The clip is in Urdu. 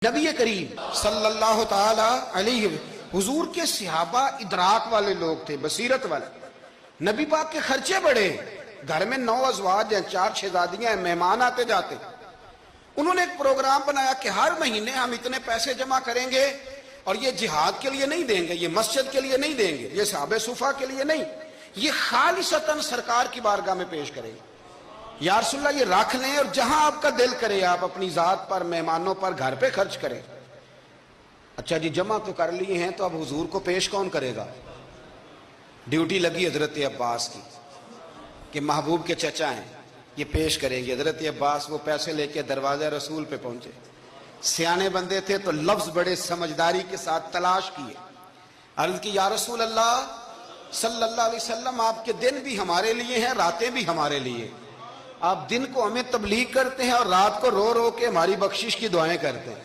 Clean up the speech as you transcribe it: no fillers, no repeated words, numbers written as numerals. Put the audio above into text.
نبی کریم صلی اللہ تعالی علیہ حضور کے صحابہ ادراک والے لوگ تھے، بصیرت والے. نبی پاک کے خرچے بڑے، گھر میں 9 ازواج ہیں، 4 شہزادیاں ہیں، مہمان آتے جاتے. انہوں نے ایک پروگرام بنایا کہ ہر مہینے ہم اتنے پیسے جمع کریں گے اور یہ جہاد کے لیے نہیں دیں گے، یہ مسجد کے لیے نہیں دیں گے، یہ صحابہ صفا کے لیے نہیں، یہ خالصتاً سرکار کی بارگاہ میں پیش کریں گے. یا رسول اللہ یہ رکھ لیں اور جہاں آپ کا دل کرے آپ اپنی ذات پر، مہمانوں پر، گھر پہ خرچ کریں. اچھا جی جمع تو کر لیے ہیں، تو اب حضور کو پیش کون کرے گا؟ ڈیوٹی لگی حضرت عباس کی کہ محبوب کے چچا ہیں، یہ پیش کریں گے. حضرت عباس وہ پیسے لے کے دروازہ رسول پہ پہنچے. سیانے بندے تھے تو لفظ بڑے سمجھداری کے ساتھ تلاش کیے. عرض کی یا رسول اللہ صلی اللہ علیہ وسلم، آپ کے دن بھی ہمارے لیے ہیں، راتیں بھی ہمارے لیے. آپ دن کو ہمیں تبلیغ کرتے ہیں اور رات کو رو رو کے ہماری بخشش کی دعائیں کرتے ہیں.